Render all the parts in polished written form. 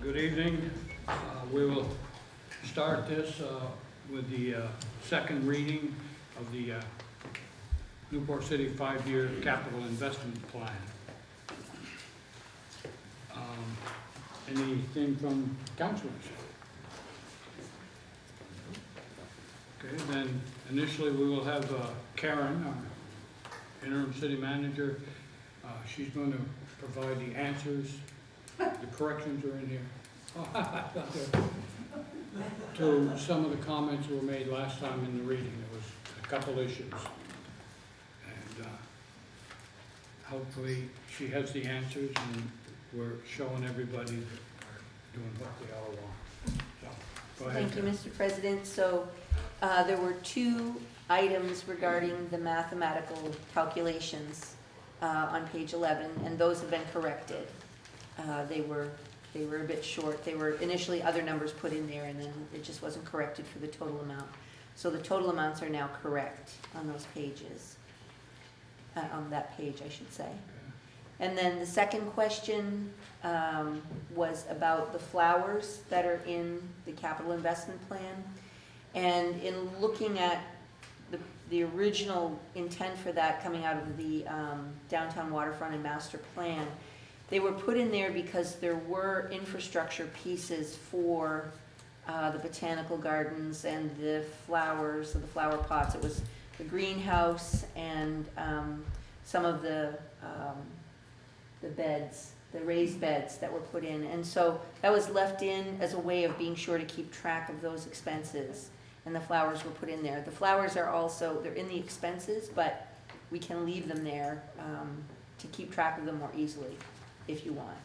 Good evening. We will start this with the second reading of the Newport City 5-year capital investment plan. Anything from councilors? Okay, then initially we will have Karen, our interim city manager. She's going to provide the answers. The corrections are in here. To some of the comments that were made last time in the reading. There was a couple issues. And hopefully she has the answers and we're showing everybody that we're doing what they all want. So, go ahead. Thank you, Mr. President. So there were two items regarding the mathematical calculations on page 11, and those have been corrected. They were a bit short. They were initially other numbers put in there, and then it just wasn't corrected for the total amount. So the total amounts are now correct on those pages, on that page, I should say. And then the second question was about the flowers that are in the capital investment plan. And in looking at the original intent for that coming out of the downtown waterfront and master plan, they were put in there because there were infrastructure pieces for the botanical gardens and the flowers, and the flower pots. It was the greenhouse and some of the beds, the raised beds that were put in. And so that was left in as a way of being sure to keep track of those expenses. And the flowers were put in there. The flowers are also, they're in the expenses, but we can leave them there to keep track of them more easily if you want.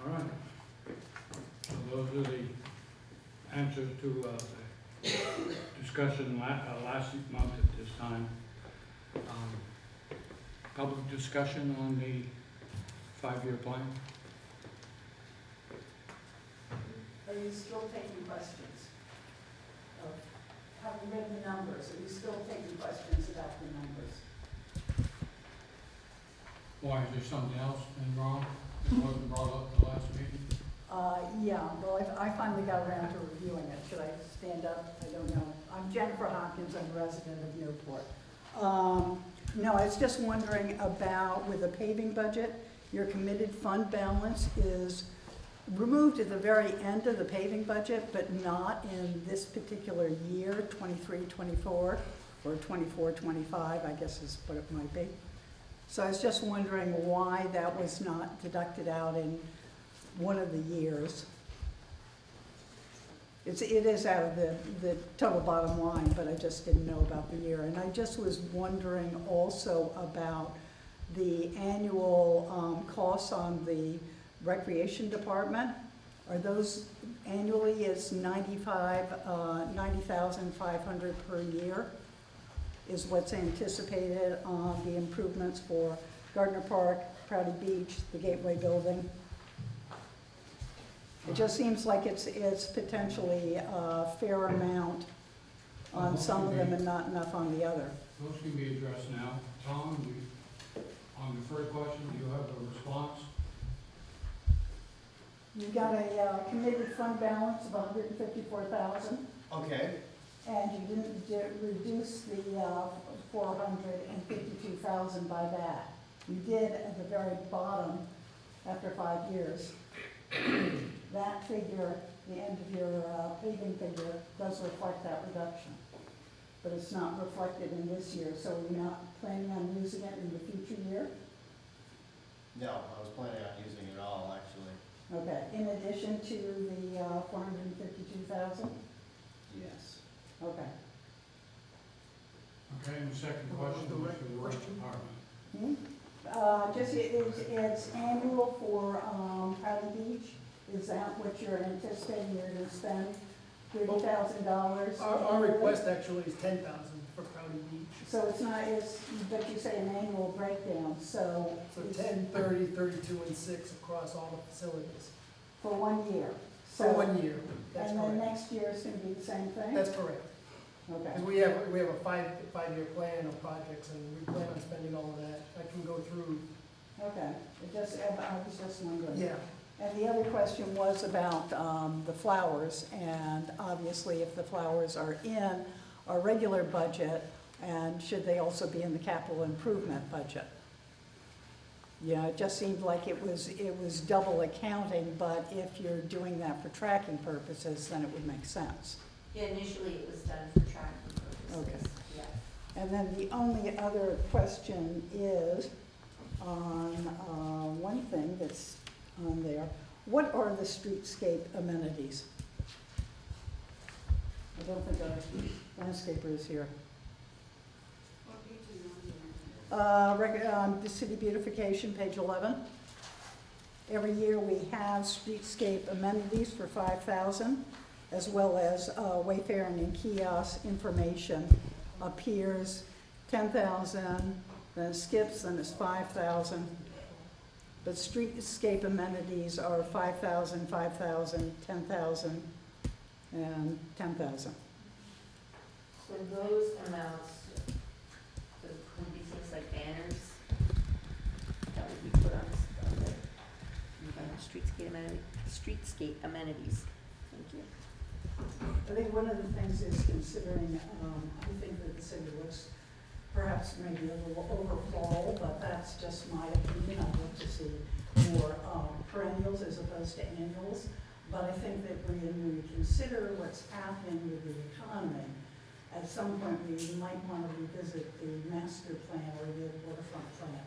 All right. So those are the answers to the discussion last month at this time. Public discussion on the 5-year plan. Are you still taking questions? Have you read the numbers? Are you still taking questions about the numbers? Why, is there something else been wrong that wasn't brought up at the last meeting? Yeah, well, I finally got around to reviewing it. Should I stand up? I don't know. I'm Jennifer Hopkins. I'm a resident of Newport. No, I was just wondering about, with the paving budget, your committed fund balance is removed at the very end of the paving budget, but not in this particular year, 23-24, or 24-25, I guess is what it might be. So I was just wondering why that was not deducted out in one of the years. It is out of the total bottom line, but I just didn't know about the year. And I just was wondering also about the annual costs on the recreation department. Are those annually is $90,500 per year is what's anticipated on the improvements for Gardner Park, Prouty Beach, the Gateway Building? It just seems like it's potentially a fair amount on some of them and not enough on the other. Those can be addressed now. Tom, on the first question, do you have a response? You got a committed fund balance of $154,000. Okay. And you didn't reduce the $452,000 by that. You did at the very bottom after 5 years. That figure, the end of your paving figure, does reflect that reduction. But it's not reflected in this year, so you're not planning on using it in the future year? No, I was planning on using it all, actually. Okay, in addition to the $452,000? Yes. Okay. Okay, and the second question was for the work department. It's annual for Prouty Beach. Is that what you're anticipating you're going to spend? $30,000? Our request actually is $10,000 for Prouty Beach. So it's not, but you say an annual breakdown, so. So 10, 30, 32, and 6 across all the facilities. For 1 year. For 1 year, that's And then correct. next year is going to be the same thing? That's correct. Okay. And we have a five-year plan of projects, and we plan on spending all of that. I can go through Okay, I was just wondering. Yeah, And the other question was about the flowers, and obviously if the flowers are in our regular budget, and should they also be in the capital improvement budget? Yeah, it just seemed like it was double accounting, but if you're doing that for tracking purposes, then it would make sense. Yeah, initially it was done for tracking purposes. Okay. Yeah. And then the only other question is on one thing that's on there. What are the streetscape amenities? I don't think our landscaper is here. The city beautification, page 11. Every year we have streetscape amenities for 5,000, as well as wayfaring and kiosk information appears 10,000, then it skips, then it's 5,000. But streetscape amenities are 5,000, 5,000, 10,000, and 10,000. So those amounts would be things like banners that would be put on the streetscape amenities. Thank you. I think one of the things is considering, I think that the city looks perhaps maybe a little overflow, but that's just my opinion. I'd like to see more perennials as opposed to annuals. But I think that when we consider what's happening with the economy, at some point we might want to revisit the master plan or the waterfront plan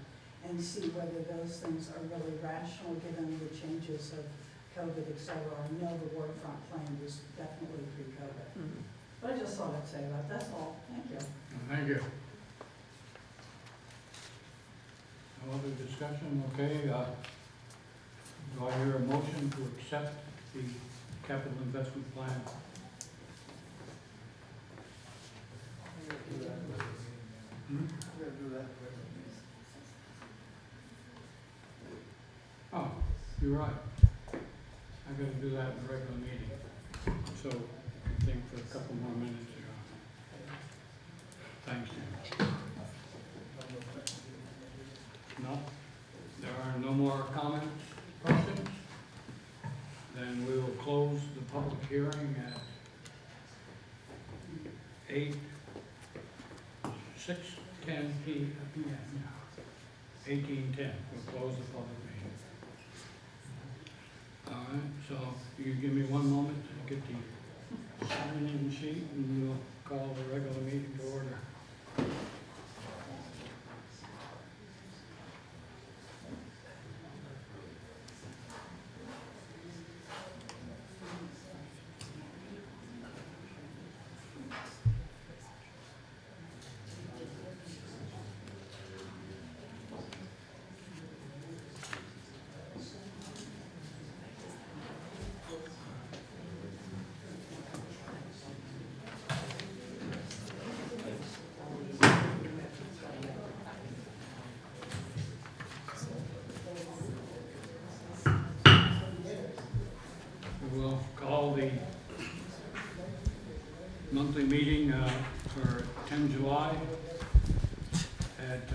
and see whether those things are really rational given the changes of COVID, et cetera. I know the waterfront plan was definitely pre-COVID. Mm-hmm. But I just thought I'd say that. That's all. Thank you. Thank you. No other discussion, okay, do I hear a motion to accept the capital investment plan? Hmm? Oh, you're right. I gotta do that in the regular meeting, so I think for a couple more minutes here. Thanks, Jim. No? There are no more comments, questions? Then we will close the public hearing at 6:10 p.m. 18:10. We'll close the public meeting. All right, so you give me one moment to get the sign-in sheet and we'll call the regular meeting to order. We'll call the monthly meeting for 10 July at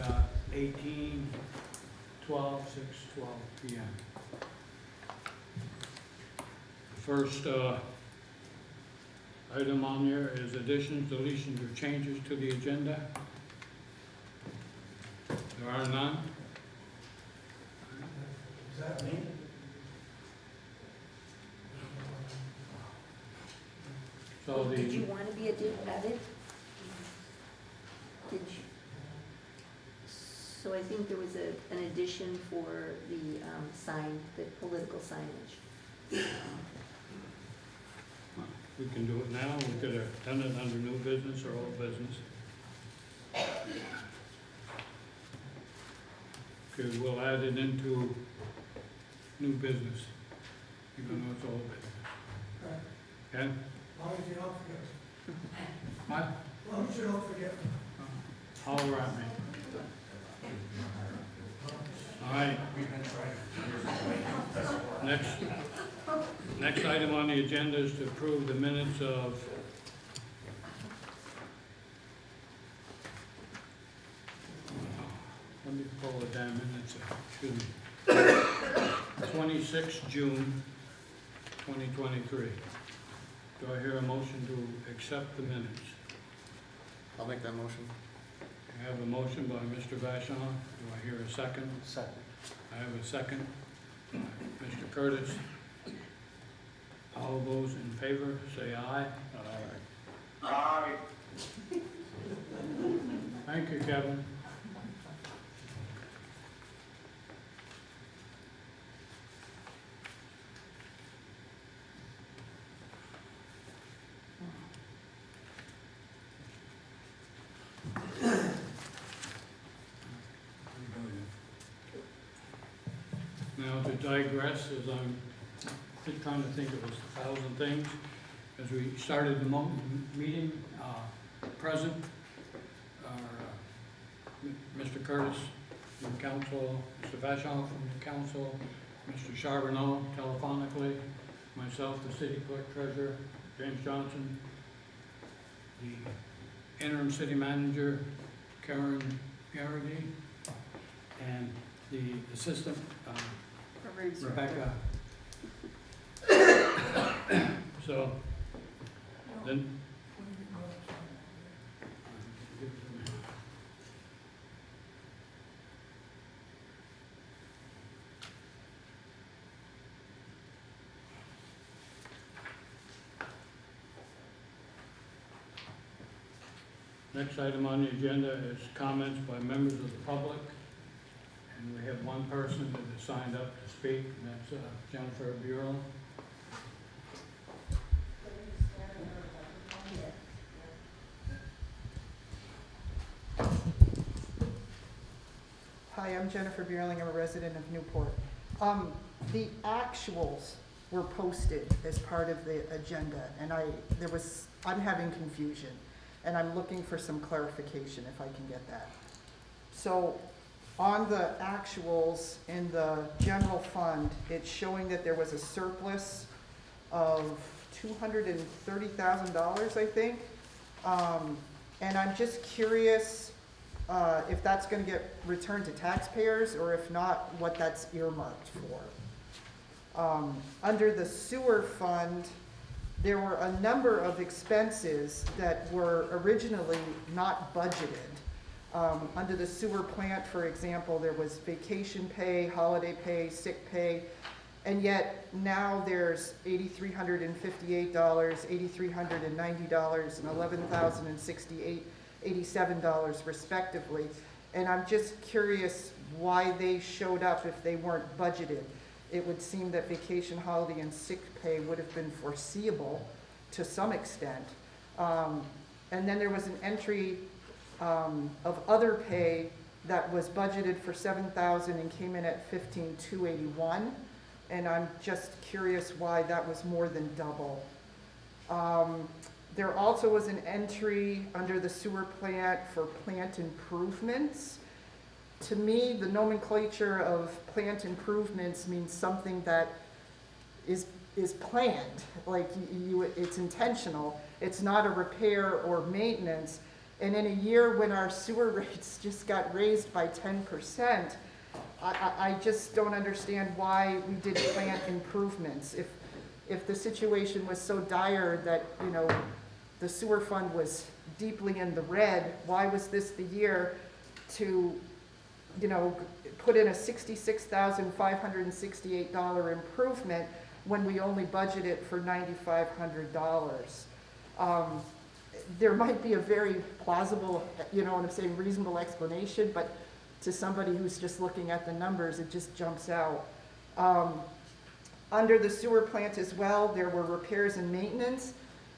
6:12 p.m. The first item on there is additions, deletions, or changes to the agenda. There are none. is that me? So Did you the, want to be added? Did you? So I think there was an addition for the sign, the political signage. we can do it now, we could have done it under new business or old business. Okay, we'll add it into new business, even though it's old business. Okay? As long as you don't forget. What? As long as you don't forget. Holler at me. All right. Next item on the agenda is to approve the minutes of let me pull the damn minutes, excuse me. 26 June 2023. Do I hear a motion to accept the minutes? I'll make that motion. I have a motion by Mr. Vashon. Do I hear a second? Second. I have a second. Mr. Curtis. All those in favor, say aye. Aye. Thank you, Kevin. Now, to digress, as I'm trying to think of a thousand things, as we started the meeting, present are Mr. Curtis from council, Mr. Vashon from the council, Mr. Charbonneau telephonically, myself, the city clerk treasurer, James Johnson, the interim city manager, Karen Garrity, and the assistant, Rebecca. So, then. Next item on the agenda is comments by members of the public. And we have one person that has signed up to speak, and that's Jennifer Bureau. Hi, I'm Jennifer Bierling. I'm a resident of Newport. The actuals were posted as part of the agenda, and I'm having confusion, and I'm looking for some clarification if I can get that. So, on the actuals in the general fund, it's showing that there was a surplus of $230,000, I think. And I'm just curious if that's going to get returned to taxpayers, or if not, what that's earmarked for. Under the sewer fund, there were a number of expenses that were originally not budgeted. Under the sewer plant, for example, there was vacation pay, holiday pay, sick pay, and yet now there's $8,358, $8,390, and $11,087 respectively. And I'm just curious why they showed up if they weren't budgeted. It would seem that vacation, holiday, and sick pay would have been foreseeable to some extent. And then there was an entry of other pay that was budgeted for $7,000 and came in at $15,281, and I'm just curious why that was more than double. There also was an entry under the sewer plant for plant improvements. To me, the nomenclature of plant improvements means something that is planned, like it's intentional. It's not a repair or maintenance. And in a year when our sewer rates just got raised by 10%, I just don't understand why we did plant improvements. If the situation was so dire that, the sewer fund was deeply in the red, why was this the year to, put in a $66,568 improvement when we only budgeted for $9,500? There might be a very plausible, what I'm saying, reasonable explanation, but to somebody who's just looking at the numbers, it just jumps out. Under the sewer plant as well, there were repairs and maintenance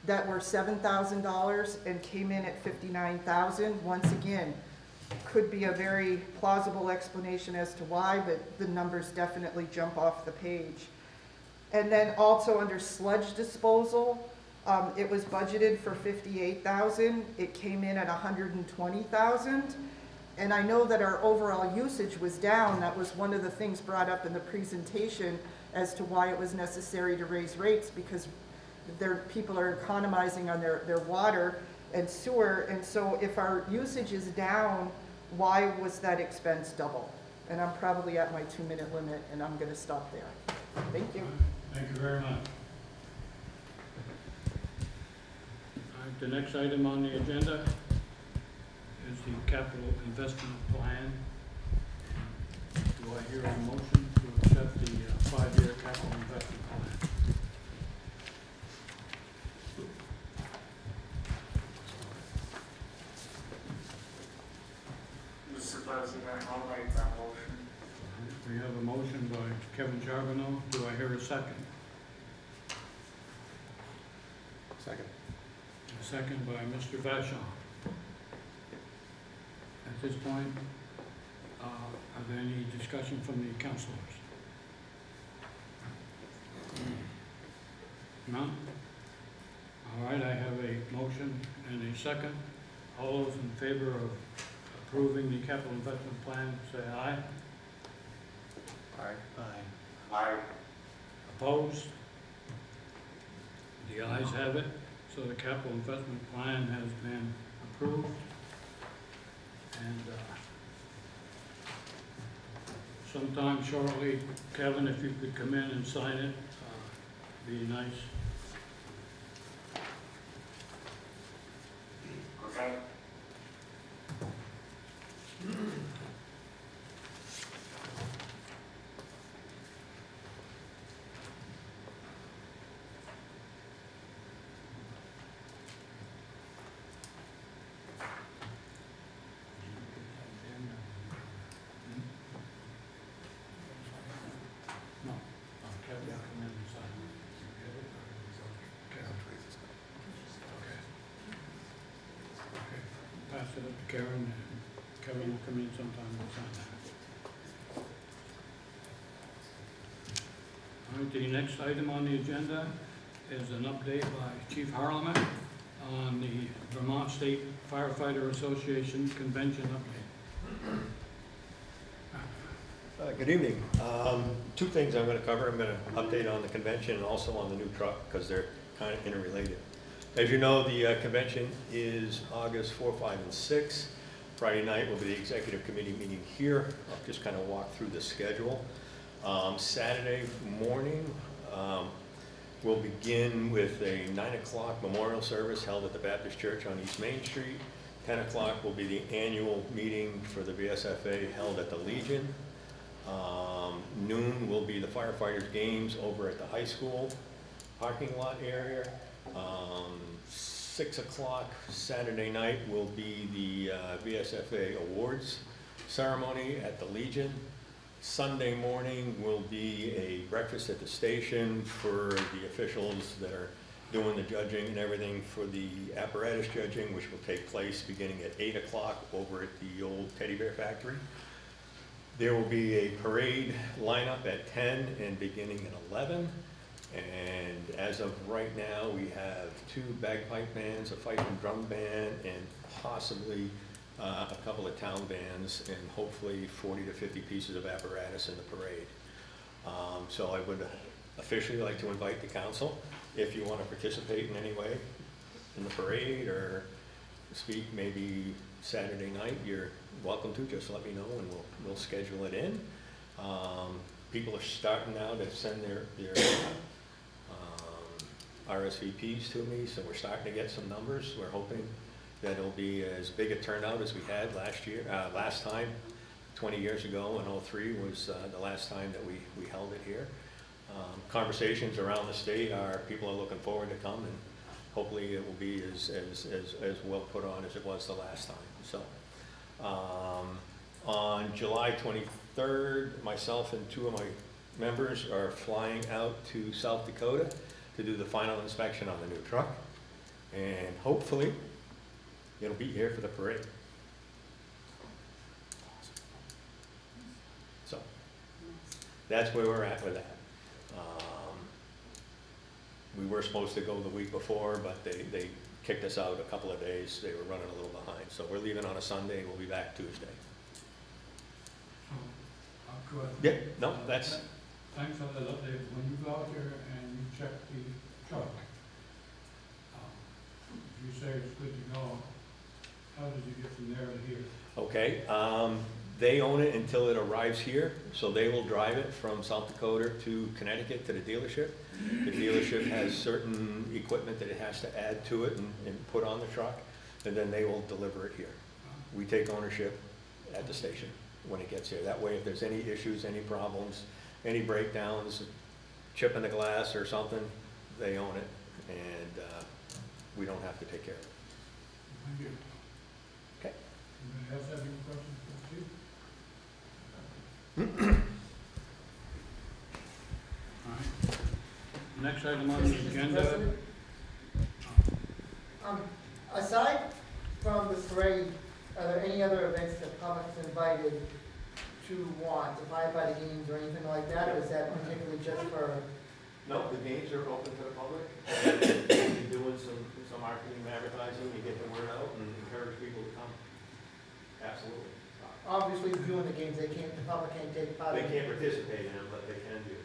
that were $7,000 and came in at $59,000. Once again, could be a very plausible explanation as to why, but the numbers definitely jump off the page. And then also under sludge disposal, it was budgeted for $58,000. It came in at $120,000. And I know that our overall usage was down. That was one of the things brought up in the presentation as to why it was necessary to raise rates, because people are economizing on their water and sewer. And so if our usage is down why was that expense double? And I'm probably at my 2-minute limit, and I'm gonna stop there. Thank you. Thank you very much. All right, the next item on the agenda is the capital investment plan. Do I hear a motion to accept the 5-year capital investment plan? Mr. President, I'll make that motion. We have a motion by Kevin Charbonneau. Do I hear a second? Second. A second by Mr. Vachon. At this point, are there any discussion from the councilors? None? All right, I have a motion and a second. All those in favor of approving the capital investment plan, say aye. Aye. Aye. Aye. Opposed? The ayes have it, so the capital investment plan has been approved. And sometime shortly, Kevin, if you could come in and sign it, be nice. Okay. No, Kevin, come in and sign it. Kevin. Okay, pass it up to Karen, and Kevin will come in sometime and sign that. All right, the next item on the agenda is an update by Chief Harleman on the Vermont State Firefighter Association Convention update. Good evening. Two things I'm going to cover. I'm going to update on the convention and also on the new truck because they're kind of interrelated. As you know, the convention is August 4, 5, and 6. Friday night will be the executive committee meeting here. I'll just kind of walk through the schedule. Saturday morning, we'll begin with a 9 o'clock memorial service held at the Baptist Church on East Main Street. 10 o'clock will be the annual meeting for the VSFA held at the Legion. Noon will be the firefighters' games over at the high school parking lot area. 6 o'clock Saturday night will be the VSFA awards ceremony at the Legion. Sunday morning will be a breakfast at the station for the officials that are doing the judging and everything for the apparatus judging, which will take place beginning at 8 o'clock over at the old Teddy Bear Factory. There will be a parade lineup at 10 and beginning at 11. And as of right now, we have 2 bagpipe bands, a fife and drum band, and possibly a couple of town bands, and hopefully 40 to 50 pieces of apparatus in the parade. So I would officially like to invite the council, if you want to participate in any way in the parade or speak maybe Saturday night, you're welcome to. Just let me know and we'll schedule it in. People are starting now to send their RSVPs to me, so we're starting to get some numbers. We're hoping that it'll be as big a turnout as we had last time. 20 years ago in '03 was the last time that we held it here. Conversations around the state are people are looking forward to come, and hopefully it will be as well put on as it was the last time. So on July 23rd, myself and 2 of my members are flying out to South Dakota to do the final inspection on the new truck, and hopefully it'll be here for the parade. So that's where we're at with that. We were supposed to go the week before, but they kicked us out a couple of days. They were running a little behind. So we're leaving on a Sunday. We'll be back Tuesday. Go ahead. Yeah, no, that's... Thanks for that update. When you go out there and you check the truck, if you say it's good to go, How does it get from there to here? Okay, they own it until it arrives here, so they will drive it from South Dakota to Connecticut to the dealership. The dealership has certain equipment that it has to add to it and put on the truck, and then they will deliver it here. We take ownership at the station when it gets here. That way, if there's any issues, any problems, any breakdowns, chip in the glass or something, they own it, and we don't have to take care of it. Thank you. Okay. Anybody else have any questions for the chief? All right. Next item on the Mr. agenda. President? Aside from the parade, are there any other events that public's invited to want, to firefighter games or anything like that, or is that particularly just for? No, the games are open to the public. You're doing some marketing and advertising, you get the word out and encourage people to come. Absolutely. Obviously, viewing the games, the public can't take part They in. can't participate in them, but they can do.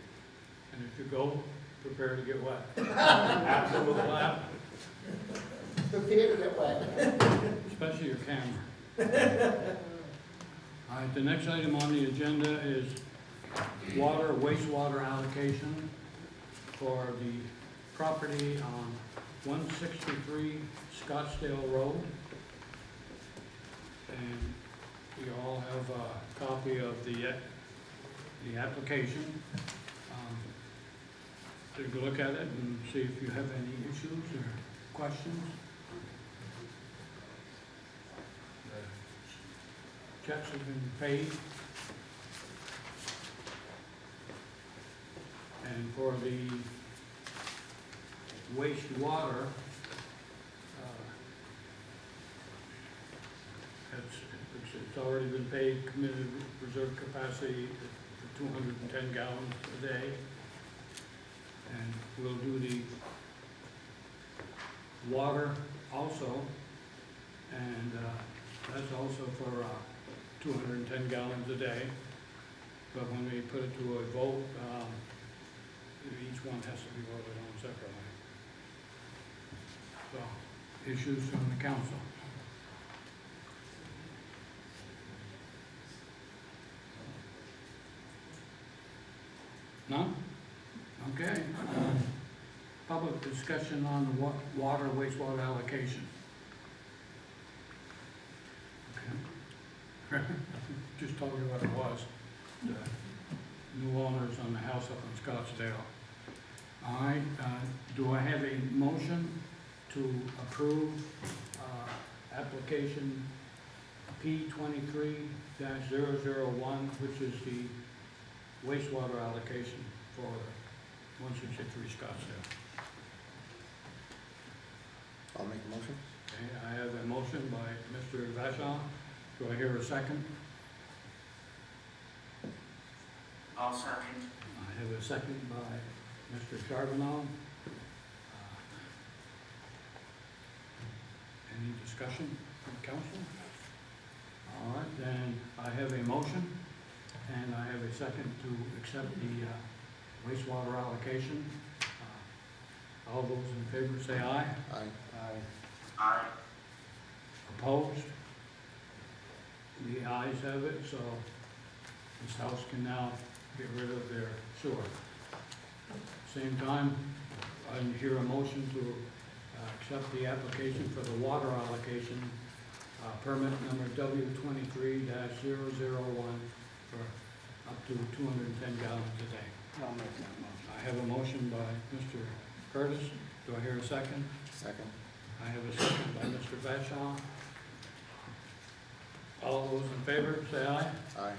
And if you go, prepare to get wet. Absolutely. Prepare to get wet. Especially your camera. All right, the next item on the agenda is water, wastewater allocation for the property on 163 Scottsdale Road. And you all have a copy of the application. Take a look at it and see if you have any issues or questions. The checks have been paid. And for the wastewater, it's already been paid, committed reserve capacity for 210 gallons a day. And we'll do the water also, and that's also for 210 gallons a day. But when we put it to a vote, each one has to be voted on separately. So, issues from the council. None? Okay. Public discussion on the water, wastewater allocation. Okay. Just told you what it was. The new owners on the house up in Scottsdale. All right, do I have a motion to approve application P23-001, which is the wastewater allocation for 163 Scottsdale? I'll make a motion. Okay, I have a motion by Mr. Vashon. Do I hear a second? I'll second. I have a second by Mr. Charbonneau. Any discussion from council? All right, then I have a motion and I have a second to accept the wastewater allocation. All those in favor say aye. Aye. Aye. Opposed? The ayes have it, so this house can now get rid of their sewer. Same time, I hear a motion to accept the application for the water allocation, permit number W23-001 for up to 210 gallons a day. I'll make that motion. I have a motion by Mr. Curtis. Do I hear a second? Second. I have a second by Mr. Vashon. All those in favor, say aye. Aye.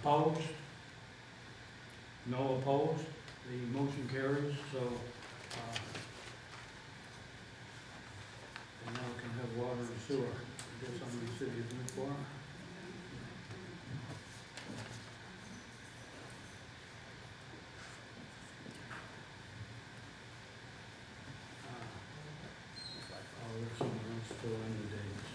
Opposed? No opposed? The motion carries, so we now can have water and sewer. I guess I'm in the city of Newport. I'll let someone else fill in the dates.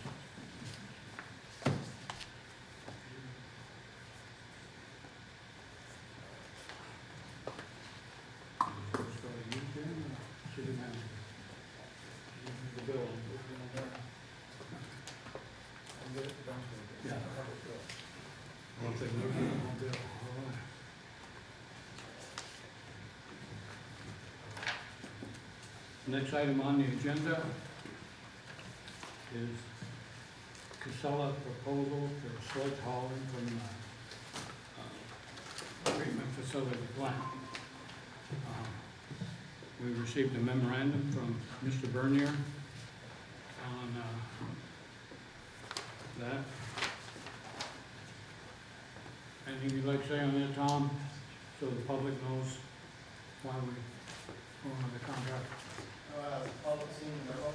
First, you, Jim, or city manager? The bill. Next item on the agenda is Casella proposal for sludge hauling from treatment facility plant. We received a memorandum from Mr. Bernier on that. Anything you'd like to say on that, Tom, so the public knows why we go on the contract? Public seen the memo,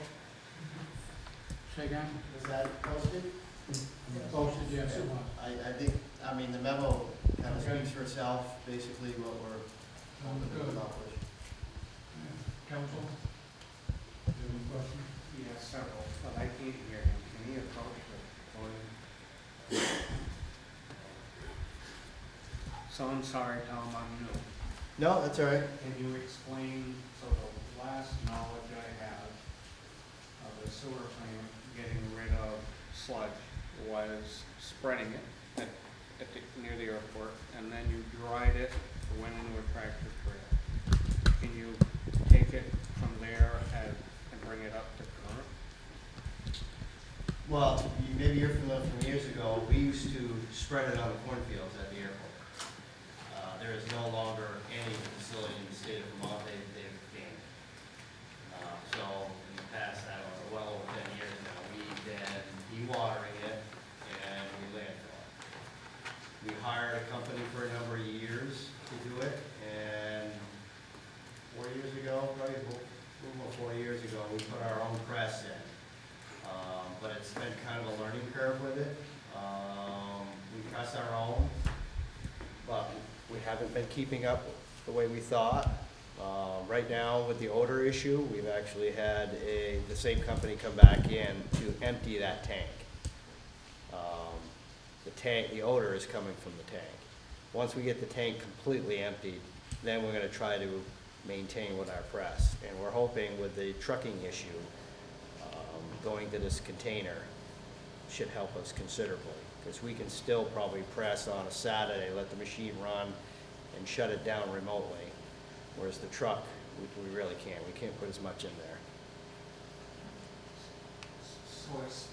Say again? was that posted? Posted, yes, it was. I think, I mean, the memo kind of speaks for itself, basically what we're hoping to accomplish. Council? Do you have any questions? Yeah, several, but I can't hear him. Can he approach the podium? So I'm sorry, Tom, I'm new. No, that's all right. Can you explain, so the last knowledge I have of the sewer plant getting rid of sludge was spreading it near the airport, and then you dried it, went into a tractor trailer. Can you take it from there and bring it up to current? Well, maybe you're familiar from years ago, we used to spread it on the cornfields at the airport. There is no longer any facility in the state of Vermont they've gained. So in the past, I don't know, well over 10 years now, we've been dewatering it and we landfill it. We hired a company for a number of years to do it, and 4 years ago, probably a little more 4 years ago, we put our own press in. But it's been kind of a learning curve with it. We press our own, but we haven't been keeping up the way we thought. Right now, with the odor issue, we've actually had the same company come back in to empty that tank. The odor is coming from the tank. Once we get the tank completely emptied, then we're gonna try to maintain with our press. And we're hoping with the trucking issue, going to this container should help us considerably. Because we can still probably press on a Saturday, let the machine run, and shut it down remotely. Whereas the truck, we really can't. We can't put as much in there. So it's,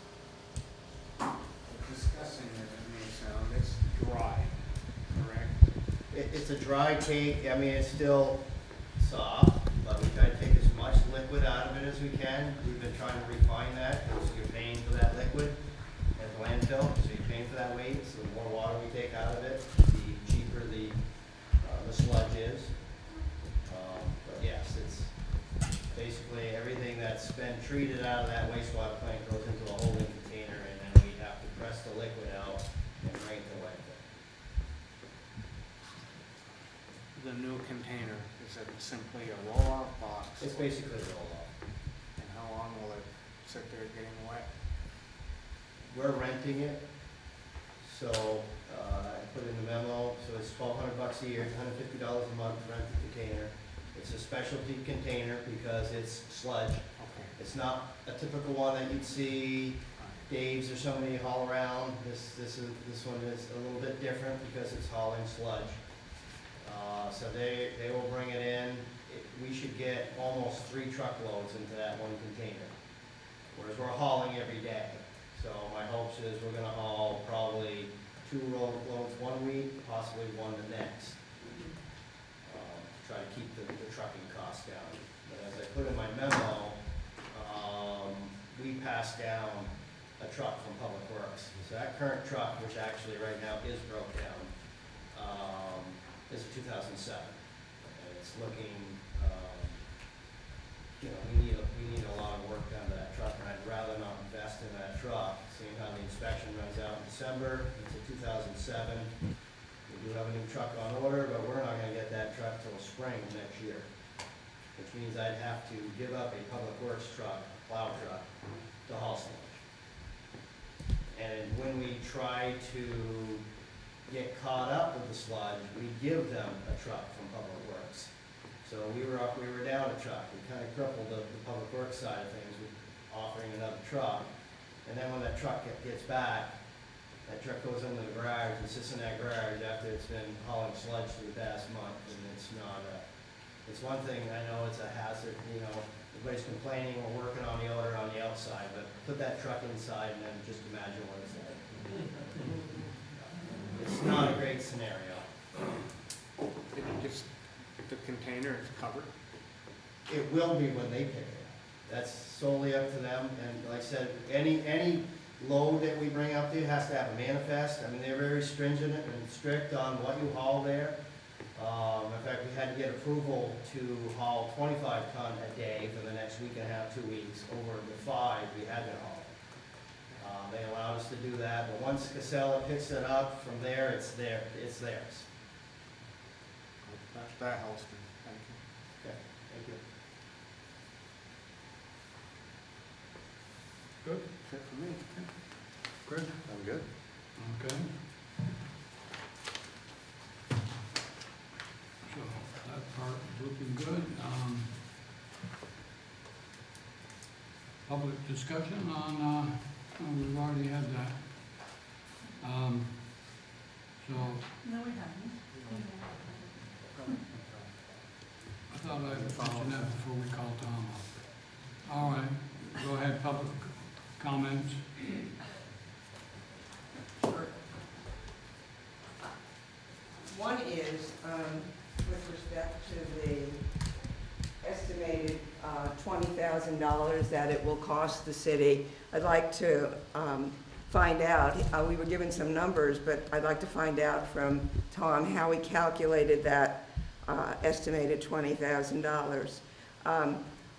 discussing it, it may sound, it's dry, correct? It's a dry cake. I mean, it's still soft, but we try to take as much liquid out of it as we can. We've been trying to refine that because you're paying for that liquid at the landfill, so you're paying for that weight. So the more water we take out of it, the cheaper the sludge is. But yes, it's basically everything that's been treated out of that wastewater plant goes into a holding container, and then we have to press the liquid out and bring it to landfill. The new container, is it simply a roll-off box? It's basically a roll-off. And how long will it sit there getting wet? We're renting it, so, I put in the memo, so it's $1,200 a year, $150 a month to rent the container. It's a specialty container because it's sludge. Okay. It's not a typical one that you'd see Dave's or somebody haul around. This one is a little bit different because it's hauling sludge. So they will bring it in. We should get almost 3 truckloads into that one container, whereas we're hauling every day. So my hopes is we're gonna haul probably 2 loads one week, possibly 1 the next. Try to keep the trucking costs down. But as I put in my memo, we passed down a truck from Public Works. So that current truck, which actually right now is broke down, is a 2007. And it's looking, we need a lot of work done to that truck, and I'd rather not invest in that truck, seeing how the inspection runs out in December. It's a 2007. We do have a new truck on order, but we're not gonna get that truck till spring of next year, which means I'd have to give up a Public Works truck, a plow truck, to haul sludge. And when we try to get caught up with the sludge, we give them a truck from Public Works. So we were down a truck. We kind of crippled the Public Works side of things with offering another truck. And then when that truck gets back, That truck goes into the garage and sits in that garage after it's been hauling sludge for the past month, and it's not it's one thing, I know it's a hazard, you know, everybody's complaining, we're working on the odor on the outside, but put that truck inside and then just imagine what it's like. It's not a great scenario. If you just, if the container is covered, It will be when they pick it up. That's solely up to them, and like I said, any load that we bring up there has to have a manifest. I mean, they're very stringent and strict on what you haul there. In fact, we had to get approval to haul 25 ton a day for the next week and a half, 2 weeks. Over the 5 we had to haul. They allowed us to do that, but once Casella picks it up, from there, it's theirs. that helps me, thank you. Okay, thank you. Good, That's it for me. Chris? I'm good. Okay. So that part is looking good. Public discussion on, we've already had that. So No, we haven't. I thought I mentioned that before we called Tom up. All right, go ahead, public comments. Sure. One is, with respect to the estimated $20,000 that it will cost the city, I'd like to find out, we were given some numbers, but I'd like to find out from Tom how he calculated that estimated $20,000.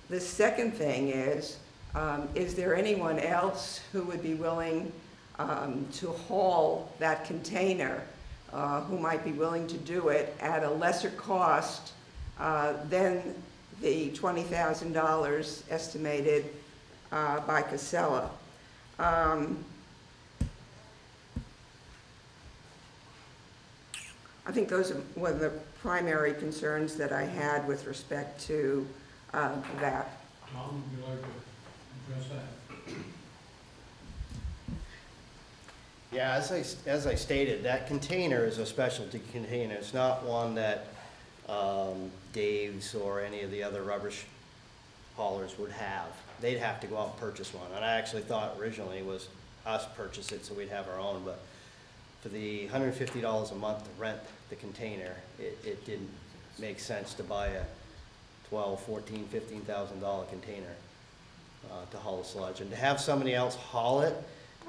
The second thing is there anyone else who would be willing to haul that container, who might be willing to do it at a lesser cost than the $20,000 estimated by Casella? I think those are one of the primary concerns that I had with respect to that. Tom, would you like to address that? Yeah, as I stated, that container is a specialty container. It's not one that Dave's or any of the other rubbish haulers would have. They'd have to go out and purchase one. And I actually thought originally it was us purchase it so we'd have our own, but for the $150 a month to rent the container, it didn't make sense to buy a $12,000, $14,000, $15,000 container to haul the sludge. And to have somebody else haul it,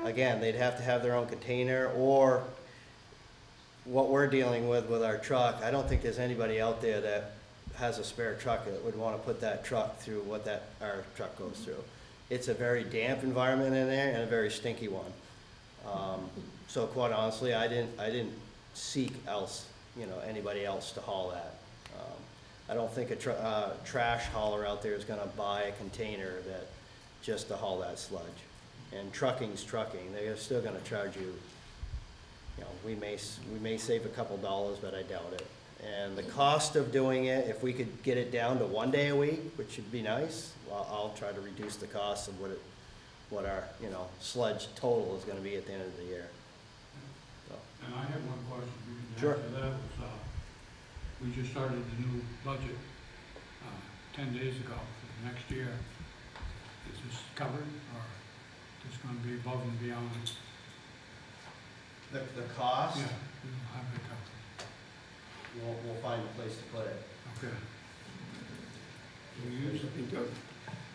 again, they'd have to have their own container, or what we're dealing with our truck, I don't think there's anybody out there that has a spare truck that would want to put that truck through what our truck goes through. It's a very damp environment in there and a very stinky one. So quite honestly, I didn't seek anybody else to haul that. I don't think a trash hauler out there is gonna buy a container that, just to haul that sludge. And trucking's trucking, they're still gonna charge you, we may save a couple dollars, but I doubt it. And the cost of doing it, if we could get it down to 1 day a week, which would be nice, well, I'll try to reduce the cost of what our, sludge total is gonna be at the end of the year. So. And I have one question, you can Sure. answer that. We just started the new budget 10 days ago for the next year. Is this covered, or is this gonna be above and beyond? The cost, Yeah, we'll have it covered. we'll find a place to put it. Okay. We use it.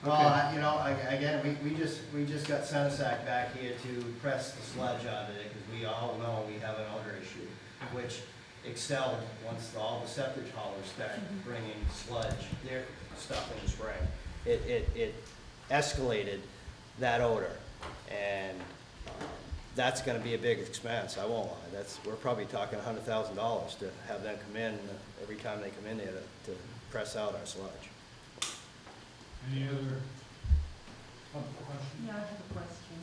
Well, again, we just got Senasac back here to press the sludge out of it, because we all know we have an odor issue, which excelled once all the septic haulers started bringing sludge, their stuff in the spring. It escalated that odor, and that's gonna be a big expense, I won't lie. We're probably talking $100,000 to have them come in every time they come in there to press out our sludge. Any other questions? Yeah, I have a question.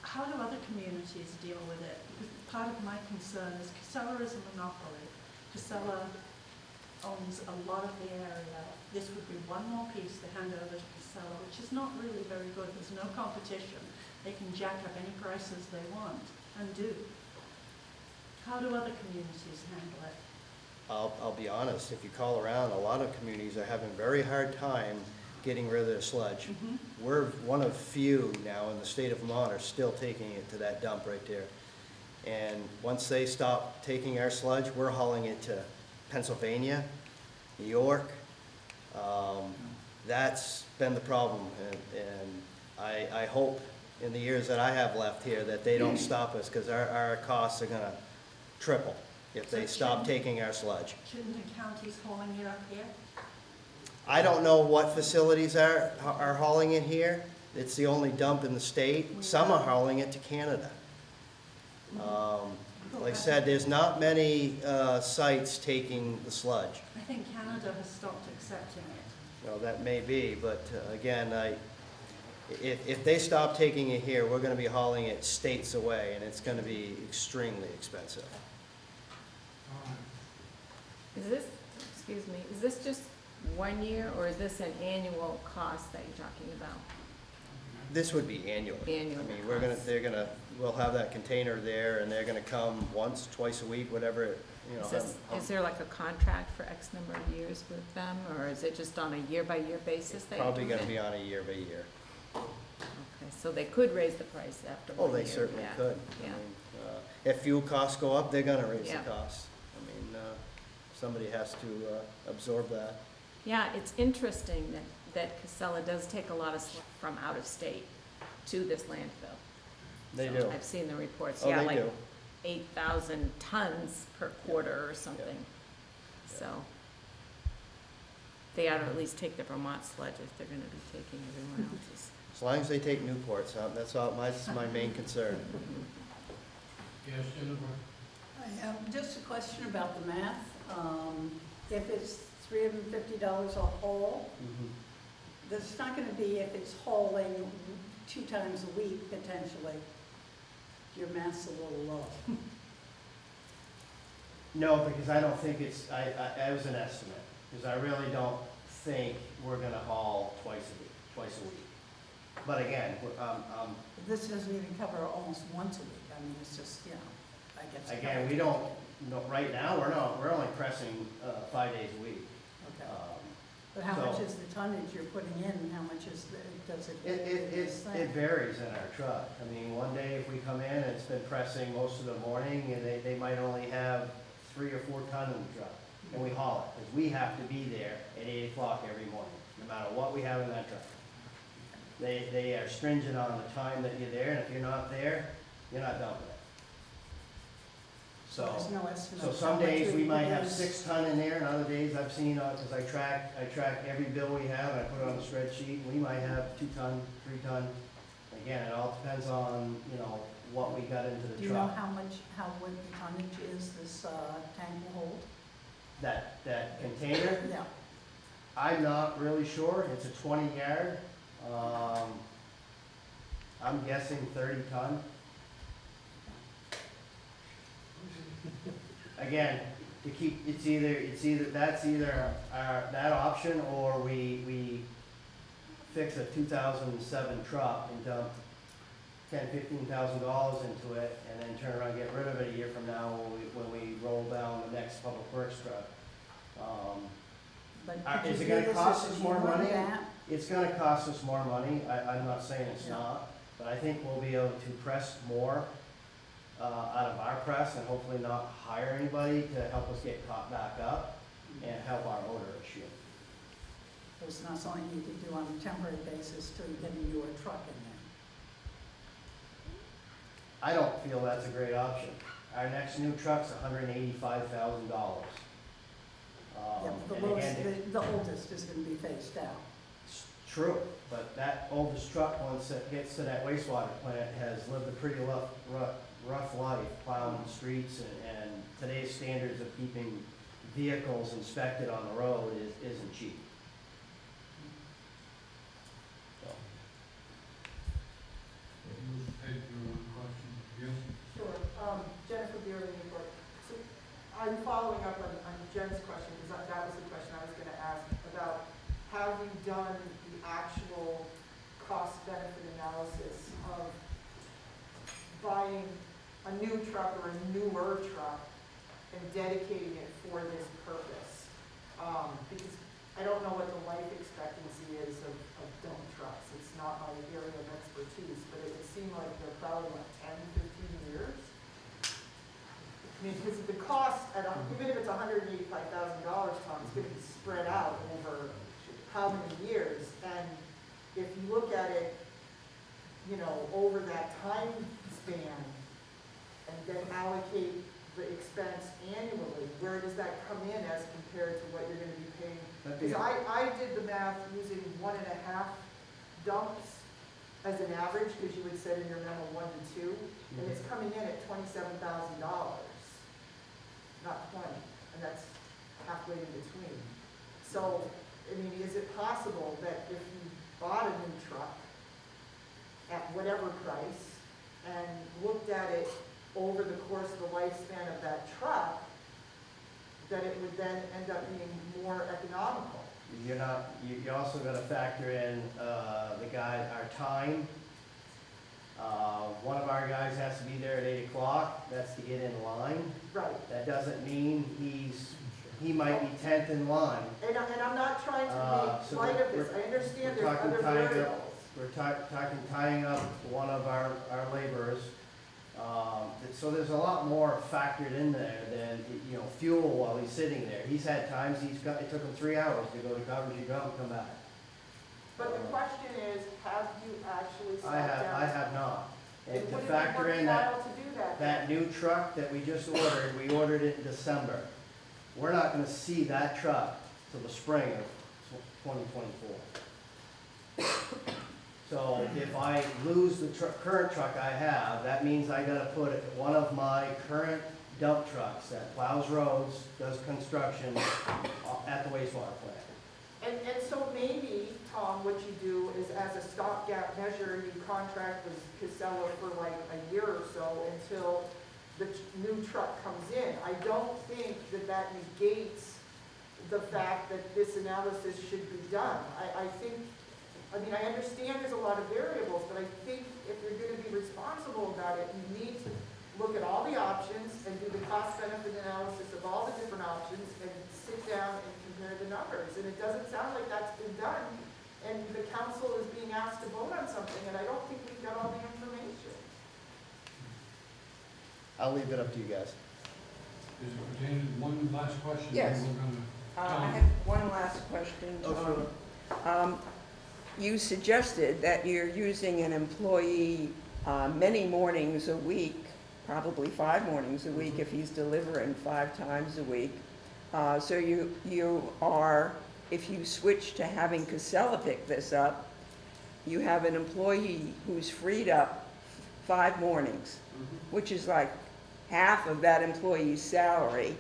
How do other communities deal with it? Because part of my concern is Casella is a monopoly. Casella owns a lot of the area. This would be one more piece to hand over to Casella, which is not really very good. There's no competition. they can jack up any prices they want, and do. How do other communities handle it? I'll be honest, if you call around, a lot of communities are having a very hard time getting rid of their sludge. Mhm. We're one of few now in the state of Vermont are still taking it to that dump right there. And once they stop taking our sludge, we're hauling it to Pennsylvania, New York. That's been the problem, and I hope in the years that I have left here that they don't stop us, because our costs are gonna triple if they stop taking our sludge. Shouldn't the counties hauling it up here? I don't know what facilities are hauling it here. It's the only dump in the state. Some are hauling it to Canada. Like I said, there's not many sites taking the sludge. I think Canada has stopped accepting it. Well, that may be, but again, if they stop taking it here, we're gonna be hauling it states away, and it's gonna be extremely expensive. All right. Is this, excuse me, is this just 1 year, or is this an annual cost that you're talking about? This would be annually. Annual I mean, cost. we'll have that container there, and they're gonna come once, twice a week, whatever, you know. Is there like a contract for X number of years with them, or is it just on a year-by-year basis that you Probably do gonna it? be on a year by year. Okay, so they could raise the price after 1 Oh, year. they certainly yeah, could. I Yeah. mean, if fuel costs go up, they're gonna raise the Yeah. costs. I mean, somebody has to absorb that. Yeah, it's interesting that Casella does take a lot of sludge from out of state to this landfill. They So do. I've seen the reports, Oh, yeah, they like do. 8,000 tons per quarter or something. So they ought to at least take the Vermont sludge if they're gonna be taking everyone else's. As long as they take Newport, that's my main concern. Yes, Jennifer? I have just a question about the math. If it's $350 a haul, that's not gonna be if it's hauling 2 times a week potentially. Your math's a little low. No, because I don't think it was an estimate, because I really don't think we're gonna haul twice a week. But again, This doesn't even cover almost once a week. I mean, it's just, you know, I guess. again, we don't, no, right now, we're only pressing 5 days a week. Okay. But how much so- is the tonnage you're putting in, and how much does it? It varies in our truck. I mean, one day if we come in, it's been pressing most of the morning, and they might only have 3 or 4 ton in the truck, and we haul it, because we have to be there at 8 o'clock every morning, no matter what we have in that truck. They are stringent on the time that you're there, and if you're not there, you're not dumping it. So. There's no estimate. So of some how much days we might have use. 6 ton in there, and other days I've seen, because I track every bill we have, and I put it on the spreadsheet, we might have 2 ton, 3 ton. Again, it all depends on, what we got into Do the you know truck. what the tonnage is this tank will hold? That container, Yeah. I'm not really sure, it's a 20 yard. I'm guessing 30 ton. Again, to keep, it's either, that option, or we fix a 2007 truck and dump $10,000-15,000 into it, and then turn around and get rid of it a year from now when we roll down the next public works truck. But could Is you it do gonna this cost as us you more run money? that? It's gonna cost us more money, I'm not saying it's Yeah. not, but I think we'll be able to press more out of our press, and hopefully not hire anybody to help us get caught back up and help our odor issue. It's not something you could do on a temporary basis till you get a newer truck in there. I don't feel that's a great option. Our next new truck's $185,000. Yeah, but the lowest, the oldest is gonna be phased out. It's true, but that oldest truck, once it gets to that wastewater plant, has lived a pretty rough life plowing the streets, and today's standards of keeping vehicles inspected on the road isn't cheap. So. Hey, one question. Yes? Sure. Jennifer Beer, Newport. So I'm following up on Jen's question, because that was the question I was going to ask about, have you done the actual cost-benefit analysis of buying a new truck or a newer truck and dedicating it for this purpose. Because I don't know what the life expectancy is of dump trucks. It's not my area of expertise, but it would seem like they're probably like 10, 15 years. I mean, because the cost, even if it's $185,000, Tom, it's going to be spread out over how many years? And if you look at it, you know, over that time span, and then allocate the expense annually, where does that come in as compared to what you're going to be paying? Because I did the math using 1.5 dumps as an average, because you would set in your memo 1 to 2, and it's coming in at $27,000, not 20, and that's halfway in between. So, I mean, is it possible that if you bought a new truck at whatever price and looked at it over the course of the lifespan of that truck, that it would then end up being more economical? You're not, you also gotta factor in, the guy, our time. One of our guys has to be there at 8 o'clock, that's to get in line. Right. That doesn't mean he might be 10th in line. And I'm not trying to make So light of this, I understand we're there's talking other tying up- variables. We're talking tying up one of our laborers. So there's a lot more factored in there than, you know, fuel while he's sitting there. He's had times it took him 3 hours to go to Coverage and come back. But the question is, have you actually sat I down? have not. And And to would it be factor in that, worthwhile to do that? that new truck that we just ordered, we ordered it in December. We're not gonna see that truck till the spring of 2024. So if I lose the current truck I have, that means I gotta put one of my current dump trucks that plows roads, does construction at the wastewater plant. And so maybe, Tom, what you do is as a stopgap measure, you contract with Casella for like a year or so until the new truck comes in. I don't think that negates the fact that this analysis should be done. I mean, I understand there's a lot of variables, but I think if you're going to be responsible about it, you need to look at all the options and do the cost-benefit analysis of all the different options and sit down and compare the numbers. And it doesn't sound like that's been done, and the council is being asked to vote on something, and I don't think we've got all the information. I'll leave it up to you guys. Is it pertaining to one last question? Yes. Then we're gonna- I have one last question. You suggested that you're using an employee many mornings a week, probably 5 mornings a week if he's delivering 5 times a week. So you are, if you switch to having Casella pick this up, you have an employee who's freed up 5 mornings, which is like half of that employee's salary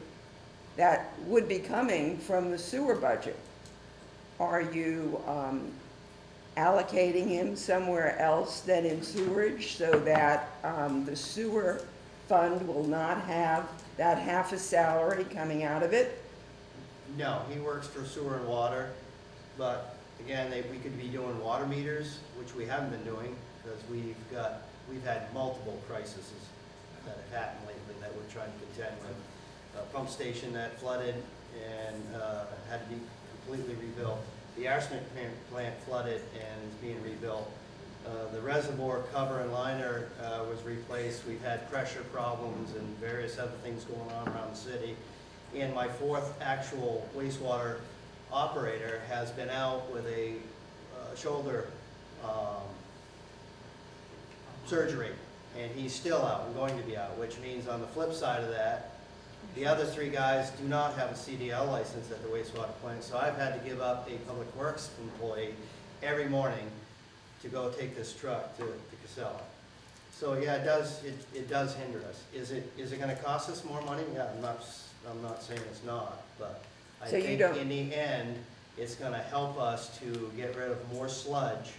that would be coming from the sewer budget. Are you allocating him somewhere else than in sewerage so that the sewer fund will not have that half a salary coming out of it? No, he works for sewer and water, but again, we could be doing water meters, which we haven't been doing, because we've had multiple crises that have happened lately that we're trying to contend with. A pump station that flooded and had to be completely rebuilt. The arsenic plant flooded and is being rebuilt. The reservoir cover and liner was replaced. We've had pressure problems and various other things going on around the city. And my 4th actual wastewater operator has been out with a shoulder surgery, and he's still out and going to be out, which means on the flip side of that, the other 3 guys do not have a CDL license at the wastewater plant, so I've had to give up a public works employee every morning to go take this truck to Casella. So yeah, it does hinder us. Is it gonna cost us more money? Yeah, I'm not saying it's not, but I So you think don't- in the end, it's gonna help us to get rid of more sludge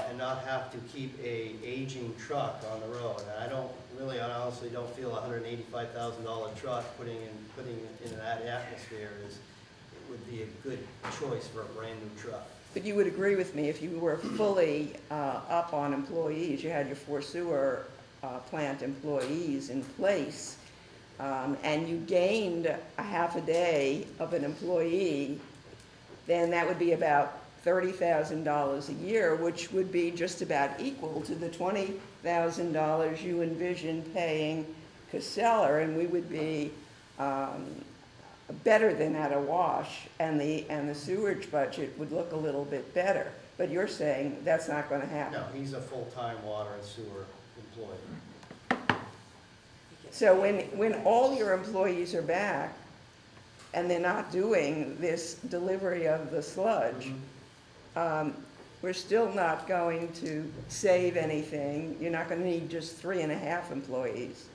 and not have to keep a aging truck on the road. And I honestly don't feel a $185,000 truck putting it in that atmosphere would be a good choice for a brand new truck. But you would agree with me, if you were fully up on employees, you had your 4 sewer plant employees in place, and you gained a half a day of an employee, then that would be about $30,000 a year, which would be just about equal to the $20,000 you envision paying Casella, and we would be better than at a wash, and the sewage budget would look a little bit better. But you're saying that's not going to happen. No, he's a full-time water and sewer employee. So when all your employees are back and they're not doing this delivery of the sludge, we're still not going to save anything. You're not going to need just 3.5 employees.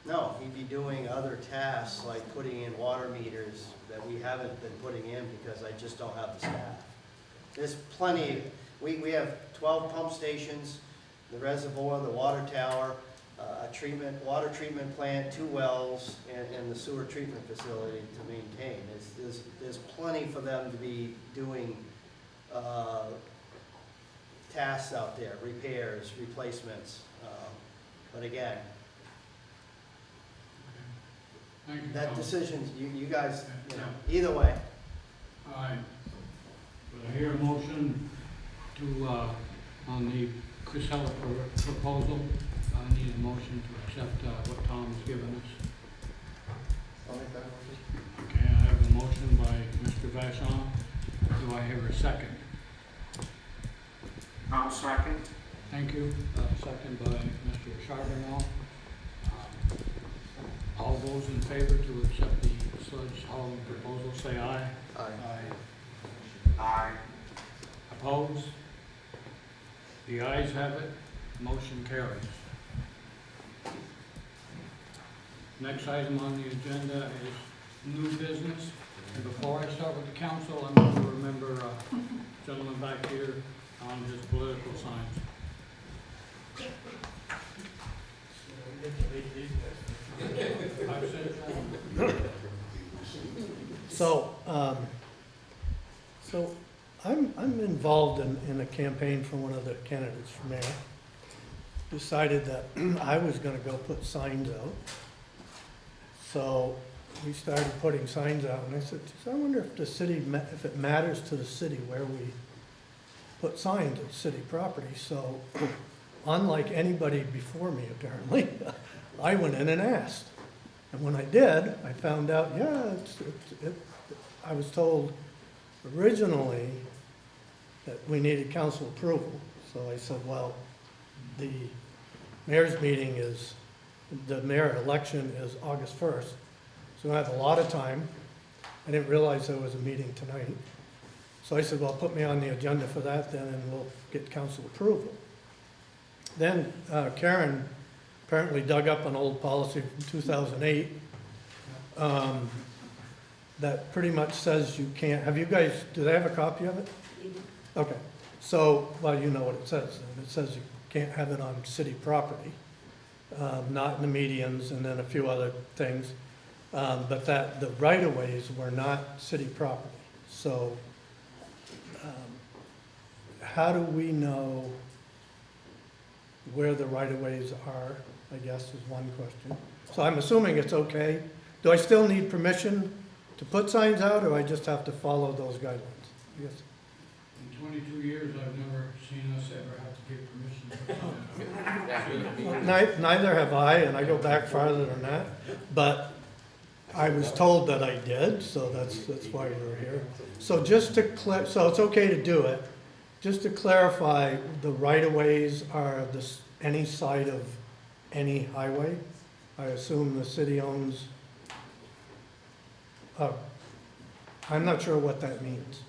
No, he'd be doing other tasks like putting in water meters that we haven't been putting in because I just don't have the staff. There's plenty, we have 12 pump stations, the reservoir, the water tower, a water treatment plant, 2 wells, and the sewer treatment facility to maintain. There's plenty for them to be doing tasks out there, repairs, replacements. But again, Thank you, that Tom. decision, you guys, you know, either way. All right. Will I hear a motion to, on the Casella proposal? I need a motion to accept what Tom has given us. I'll make that motion. Okay, I have a motion by Mr. Vashon. Do I hear a second? I'll second. Thank you. Second by Mr. Charbonneau. All those in favor to accept the sludge hauling proposal, say aye. Aye. Aye. Opposed? The ayes have it. Motion carries. Next item on the agenda is new business. And before I start with the council, I'm going to remember gentleman back here on his political signs. I've said it for him. So I'm involved in a campaign for one of the candidates for mayor. Decided that I was gonna go put signs out. So we started putting signs out, and I said, I wonder if the city, if it matters to the city where we put signs at city property. So unlike anybody before me apparently, I went in and asked. And when I did, I found out, yeah, I was told originally that we needed council approval. So I said, well, the mayor's meeting is, the mayor election is August 1st. So I have a lot of time. I didn't realize there was a meeting tonight. So I said, well, put me on the agenda for that then, and we'll get council approval. Then Karen apparently dug up an old policy from 2008 that pretty much says you can't, have you guys, do they have a copy of it? Okay, so, well, you know what it says. It says you can't have it on city property, not in the medians, and then a few other things. But that the right-of-ways were not city property. So how do we know where the right-of-ways are, I guess, is one question. So I'm assuming it's okay. Do I still need permission to put signs out, or I just have to follow those guidelines? Yes. In 22 years, I've never seen us ever have to give permission to put signs out. Neither have I, and I go back farther than that. But I was told that I did, so that's why we're here. So just to so it's okay to do it. Just to clarify, the right-of-ways are any side of any highway. I assume the city owns. I'm not sure what that means.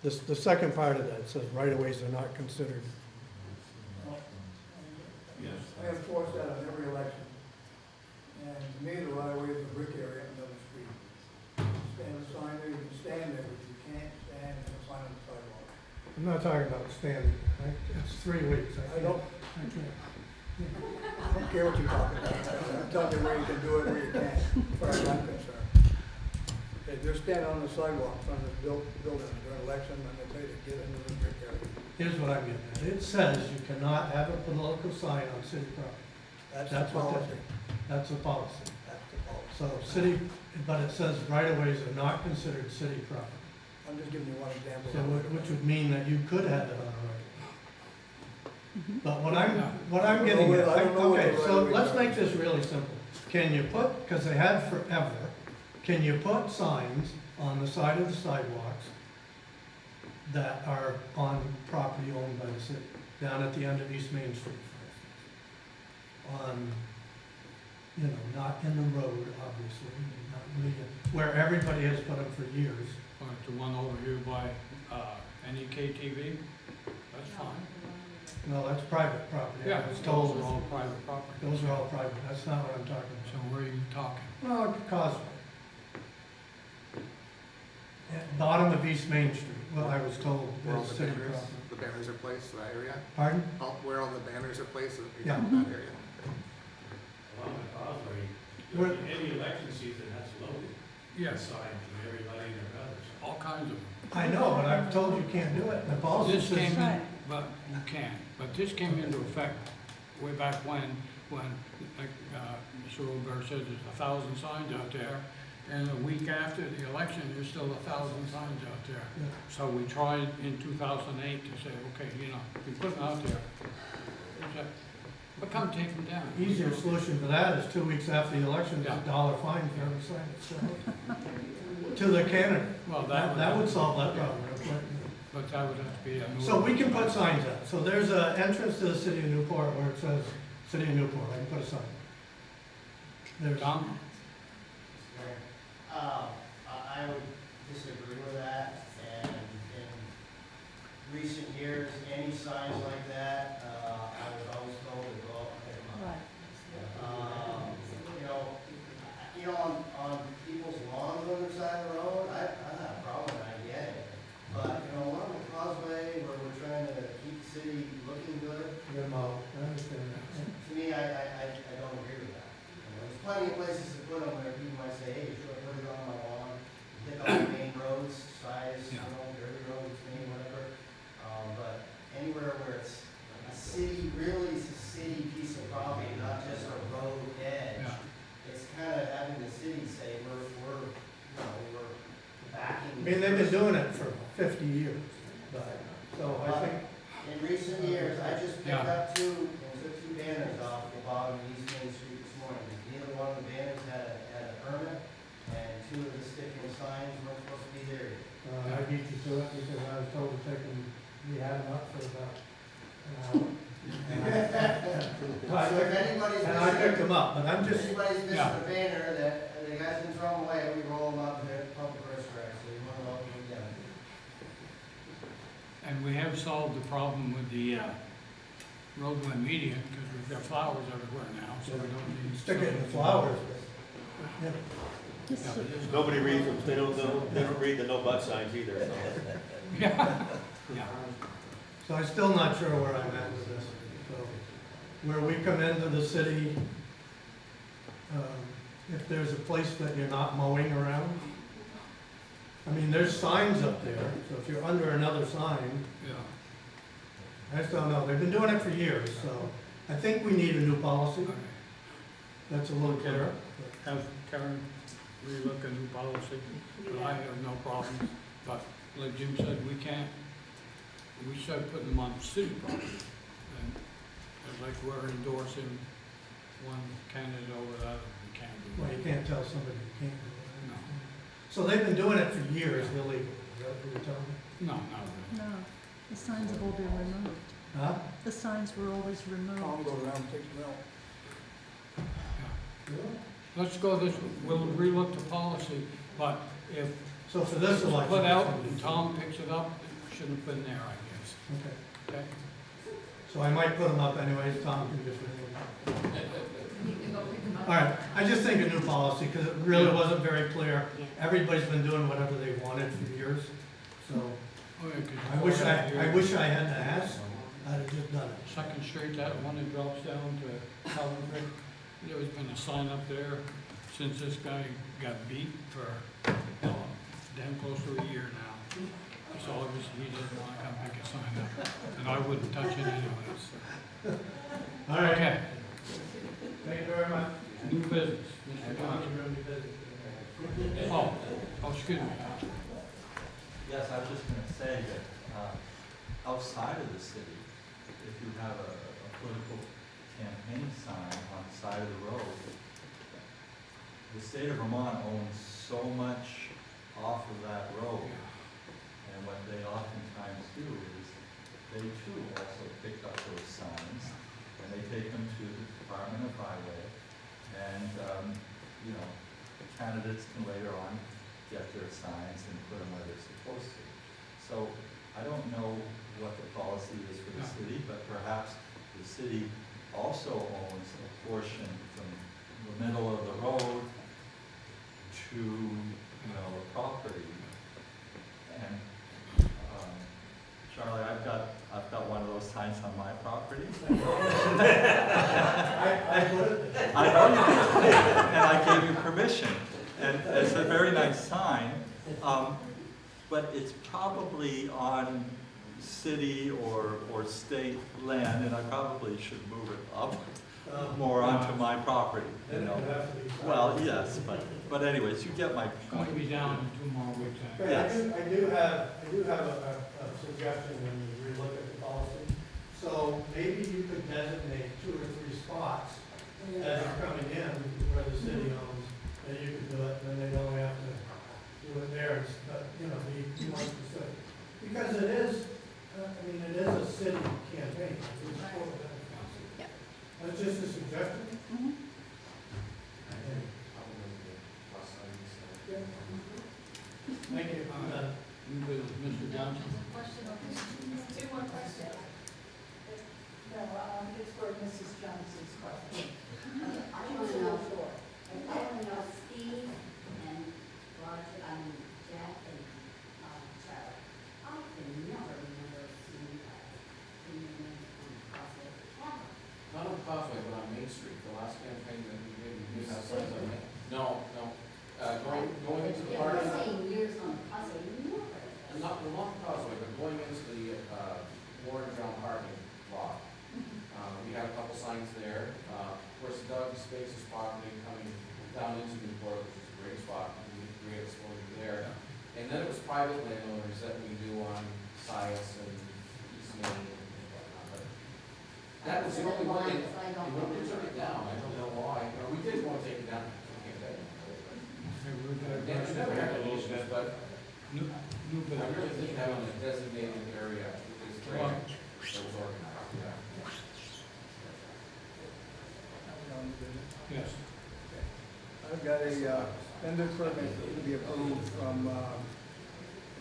The second part of that says right-of-ways are not considered. I enforce that on every election. And to me, the right of way is a brick area on the street. Stand a sign there, you can stand there, but you can't stand and sign on the sidewalk. I'm not talking about standing. It's 3 weeks. I don't care what you're talking about. I'm telling you where you can do it, where you can't, as far as I'm concerned. If you're standing on the sidewalk in front of this building during election, I'm gonna tell you to get into the brick area. here's what I'm getting at. It says you cannot have a political sign on city property. That's what that, that's the policy. That's the policy. So city, but it says right-of-ways are not considered city property. I'm just giving you one example. So which would mean that you could have it on a right-of-way. But what I'm getting at, I don't know what okay, the so right-of-ways let's are. make this really simple. Can you put, because they have forever, can you put signs on the side of the sidewalks that are on property owned by the city, down at the end of East Main Street, for instance? On, you know, not in the road, obviously, not really, where everybody has put them for years. Like the one over here by, NEK-TV, that's fine. No, that's private property. Yeah, I was those told, are all private property. those are all private, that's not what I'm talking So about. where are you talking? Well, Causeway. At bottom of East Main Street, well, I was told, Where all is the city banners, property. the banners are placed, that area? Pardon? Where all the banners are placed, Yeah. that area? Along the causeway, Where- any election season, that's loaded. Yes, Signs from everybody and their brothers. all kinds of them. I know, but I've told you can't do it. The policy This came says, in, but you can, but this came into effect way back when, like, Mr. Robert says, there's 1,000 signs out there, and a week after the election, there's still 1,000 signs out there. Yeah. So we tried in 2008 to say, okay, you know, we put them out there, but come take them down. easier solution for that is 2 weeks after the election, it's Yeah. $1 fine for every sign that's still to the candidate. Well, That would solve that problem. But that would have to be a new. So we can put signs up. So there's an entrance to the city of Newport where it says, City of Newport, I can put a sign. There's, Tom? I would disagree with that, and in recent years, any signs like that, I was always told to go up and pick them up. On people's lawns on the side of the road, I have a problem, I get it. But, along the causeway where we're trying to keep the city looking good, I understand that. to me, I don't agree with that. There's plenty of places to put them where people might say, hey, you should have put it on my lawn. Hit all the main roads, size, dirty roads, main, whatever. But anywhere where it's a city, really it's a city piece of property, not just a road edge. Yeah. It's kind of having the city say, we're backing. I mean, they've been doing it for 50 years. But, so I think, In recent years, I just picked Yeah. up two banners off the bottom of East Main Street this morning. Neither one of the banners had a permit, and two of the sticking signs weren't supposed to be there. I beat you to it because I was told to take them, we had them up for about an hour. So if anybody's And I picked them up, but I'm if just, anybody's missing Yeah. a banner that the guys can throw them away, we roll them up to public restroom, so you want to welcome them again. And we have solved the problem with the roadway median, because we've got flowers everywhere now, so we don't need. stick it in the flowers. Yeah. Yeah. Nobody reads them, they don't read the no butt signs either, so. Yeah, yeah. So I'm still not sure where I'm at with this. So, where we come into the city, if there's a place that you're not mowing around, I mean, there's signs up there, so if you're under another sign, Yeah. I just don't know. They've been doing it for years, so I think we need a new policy Okay. that's a little clearer. Have Karen relook a new policy, but I have no problem. But like Jim said, we start putting them on city property. And it's like we're endorsing one candidate over the other, we can't do Well, that. you can't tell somebody you can't do it. No. So they've been doing it for years illegally, is that what you're telling me? No, not really. No, the signs have all been removed. Huh? The signs were always removed. Tom goes around and takes them out. Let's go this, we'll relook the policy, but if So for this it's election. put out it's gonna be- and Tom picks it up, it shouldn't have been there, I guess. Okay. Okay? So I might put them up anyways, Tom can just remove them. All right, I just think a new policy, because it really wasn't very clear. Everybody's been doing whatever they wanted for years, so Oh, yeah, 'cause I wish I hadn't asked, I'd have just done it. Second Street, that one that drops down to Calvary, there's been a sign up there since this guy got beat for, damn close to a year now. As long as he doesn't want to come pick a sign up, and I wouldn't touch it anyway, so. All right. Okay, Thank you very much. new business, Mr. Johnson. Excuse me. Yes, I was just going to say that outside of the city, if you have a political campaign sign on the side of the road, the state of Vermont owns so much off of that road. And what they oftentimes do is they too also pick up those signs and they take them to the Department of Highway. And, you know, candidates can later on get their signs and put them where they're supposed to. So I don't know what the policy is for the city, but perhaps the city also owns a portion from the middle of the road to, you know, a property. And Charlie, I've got one of those signs on my property. I know you did, and I gave you permission. And it's a very nice sign, but it's probably on city or state land, and I probably should move it up more onto my property, you know. Well, yes, but anyways, you get my It's going point. to be down in 2 more weeks. Yes. I do have a suggestion when you relook at the policy. So maybe you could designate 2 or 3 spots as you're coming in where the city owns, that you could do it, and then they don't have to do it there, but, you know, be more specific. Because it is, I mean, it is a city campaign. It's for the council. Yeah. That's just a suggestion. Thank you. New business, Mr. Johnson. Two more questions. No, it's for Mrs. Johnson's question. I want to know, Steve and Roger, Jack and Charlie, I can never remember seeing on Causeway ever. Not on Causeway, but on Main Street, the last campaign that we did, we did have signs on Main. No. Going into the party. You're saying years on Causeway, never. Not Causeway, but going into the Warren Brown parking lot. We had a couple signs there. Of course, Doug Space's property coming down into Newport, which is a great spot. We create exposure there. And then it was private landowners that we do on Sias and East Main and whatnot. But that was the only one. We took it down. I don't know why. We did want to take it down. And we never had any issues, but New I business. really think having a designated area is great. That was organized, yeah. Yes. I've got a vendor permit to be approved from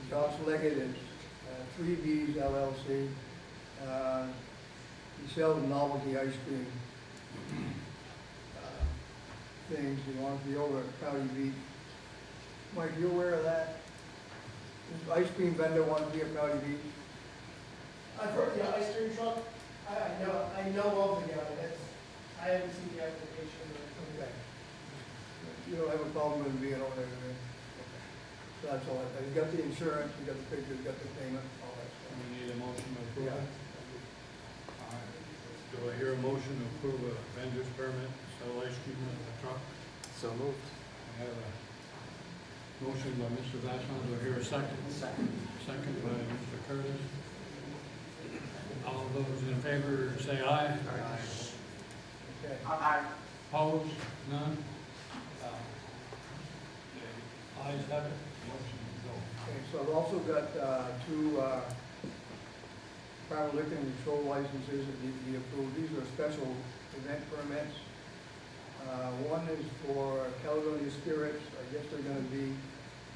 Josh Leggett at 3B's LLC. He sells novelty ice cream things. He wants to be over at County Beach. Mike, you aware of that? This ice cream vendor wants to be at County Beach. I've heard the ice cream truck, I know of the guy, I haven't seen the application. Okay. You don't have a problem with him being over there, do you? So that's all. He's got the insurance, he's got the pictures, he's got the payment, all that stuff. We need a motion to approve Yeah. it. All right. Do I hear a motion to approve a vendor's permit, sell ice cream in the truck? So moved. I have a motion by Mr. Vashon. Do I hear a second? Second by Mr. Curtis. All of those in favor say aye. Okay. Opposed? None? Ayes have it. Motion to go. Okay, so I've also got 2 private liquor and control licenses that need to be approved. These are special event permits. One is for Caledonia Spirits. I guess they're going to be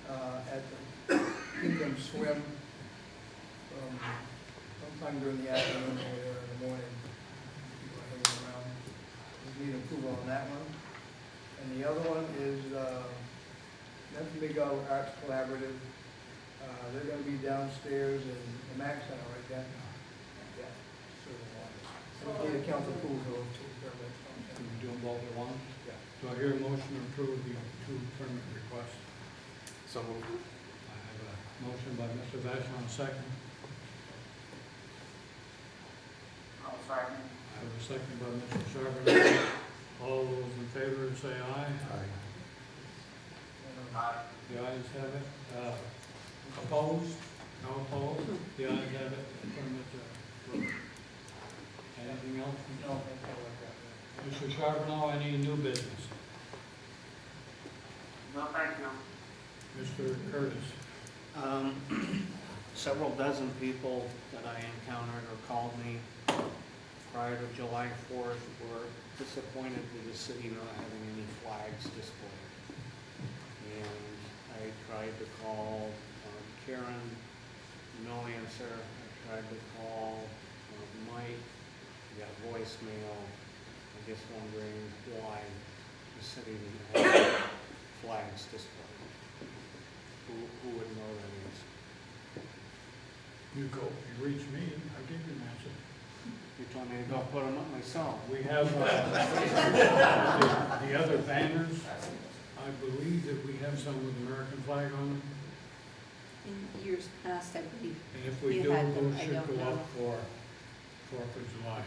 at the Kingdom Swim sometime during the afternoon or in the morning. People are hanging around. We need approval on that one. And the other one is Newport Arts Collaborative. They're going to be downstairs in the Mac Center, right, Dan? Yeah. So we need a council approval for those 2 permits. Can we do them both at once? Yeah. Do I hear a motion to approve the 2 permit requests? So moved. I have have a motion by Mr. Vashon, second. I'll second. I have a second by Mr. Charbonnet. All those in favor say aye. Aye. The ayes have it. Opposed? No opposed? The ayes have it. Affirmative. Anything else? No. Mr. Charbonnet, any new business? No, thank you. Mr. Curtis? Several dozen people that I encountered or called me prior to July 4th were disappointed with the city not having any flags displayed. And I tried to call Karen, no answer. I tried to call Mike, got voicemail. I'm just wondering why the city didn't have flags displayed. Who would know that is? You reach me, I give you an answer. You told me to go put them up myself. We have the other banners. I believe that we have some with American flag on them. In years past, I believe. And if we You do, had them, those I should don't go know. up for 4th of July.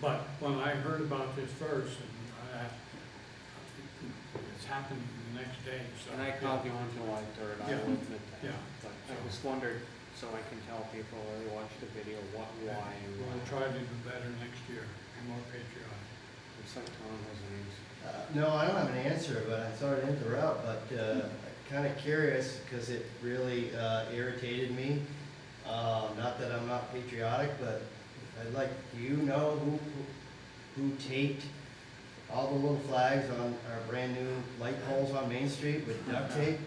But when I heard about this first, and it's happening the next day, so. And I called you on July 3rd, I Yeah. will admit that. Yeah. But I just wondered, so I can tell people or watch the video, why, and why. We'll try to do better next year, be more patriotic. Looks like Tom has an answer. No, I don't have an answer, but I'm sorry to interrupt, but kind of curious because it really irritated me. Not that I'm not patriotic, but I'd like, do you know who taped all the little flags on our brand new light poles on Main Street with duct tape?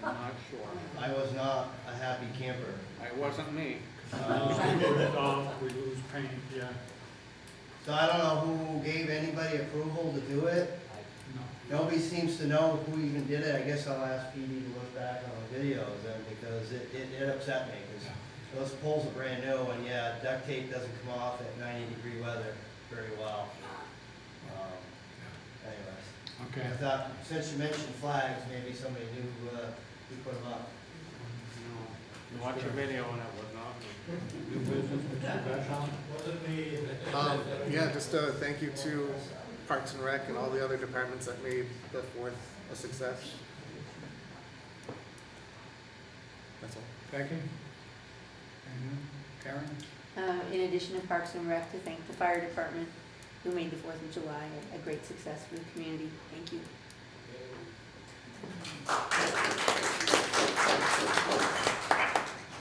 I'm not sure. I was not a happy camper. It wasn't me. We lose off, we lose paint, yeah. So I don't know who gave anybody approval to do it. No. Nobody seems to know who even did it. I guess I'll ask PD to look back on the videos then, because it upset me, because those poles are brand new, and yeah, duct tape doesn't come off at 90-degree weather very well. Anyways, Okay. I thought, since you mentioned flags, maybe somebody knew who put them up. No. You watch a video and it was not me. New business, Mr. Vashon? Wasn't me. Yeah, just thank you to Parks and Rec and all the other departments that made the 4th a success. That's all. Becky? Karen? In addition to Parks and Rec, to thank the fire department who made the 4th of July a great success for the community. Thank you.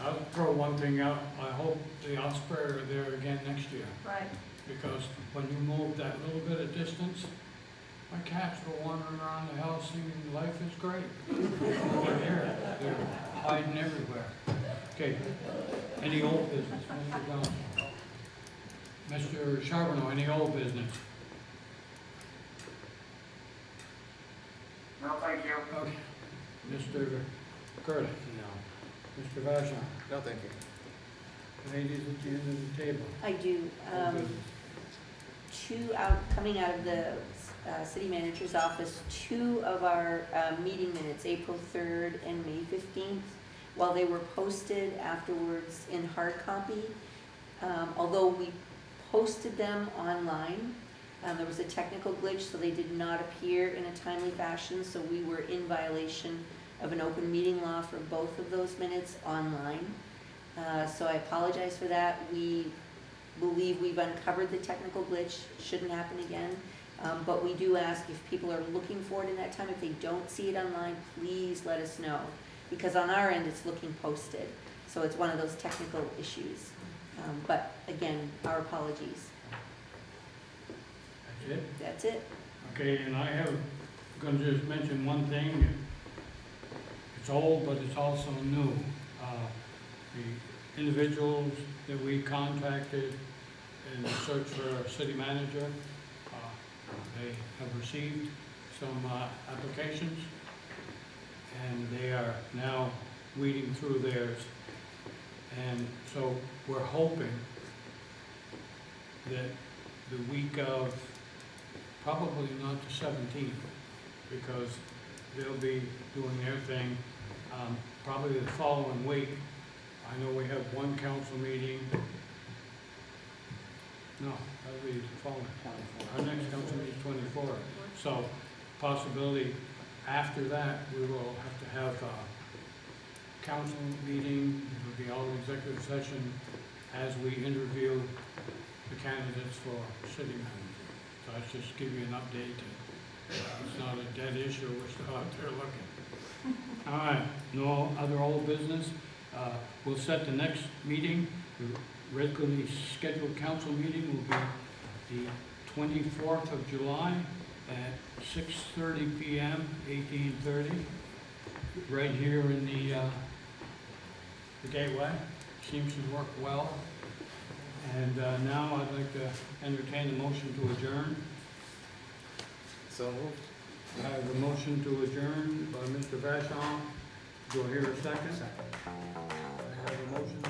I'll throw one thing out. I hope the Osprey are there again next year. Right. Because when you move that little bit of distance, my cats were wandering around the house singing, "Life is great." They're here. They're hiding everywhere. Okay. Any old business, Mr. Johnson? Mr. Charbonneau, any old business? No, thank you. Okay. Mr. Curtis? No. Mr. Vashon? No, thank you. Ladies at the end of the table. I do. Old business. Coming out of the city manager's office, 2 of our meeting minutes, April 3rd and May 15th, while they were posted afterwards in hard copy, although we posted them online, there was a technical glitch, so they did not appear in a timely fashion, so we were in violation of an open meeting law for both of those minutes online. So I apologize for that. We believe we've uncovered the technical glitch, shouldn't happen again. But we do ask if people are looking for it in that time, if they don't see it online, please let us know. Because on our end, it's looking posted. So it's one of those technical issues. But again, our apologies. That's it? That's it. Okay, and I have, going to just mention one thing. It's old, but it's also new. The individuals that we contacted in the search for a city manager, they have received some applications, and they are now weeding through theirs. And so we're hoping that the week of, probably not the 17th, because they'll be doing their thing. probably the following week. I know we have one council meeting. No, that'll be the following. Our next council meeting is 24. So possibility after that, we will have to have a council meeting. It'll be all executive session as we interview the candidates for city manager. So I just give you an update. It's not a dead issue. We're still out there looking. All right, no other old business. We'll set the next meeting. The regularly scheduled council meeting will be the 24th of July at 6:30 p.m., 18:30, right here in the gateway. Seems to work well. And now I'd like to entertain a motion to adjourn. So moved. I have a motion to adjourn by Mr. Vashon. Do I hear a second? Second. I have a motion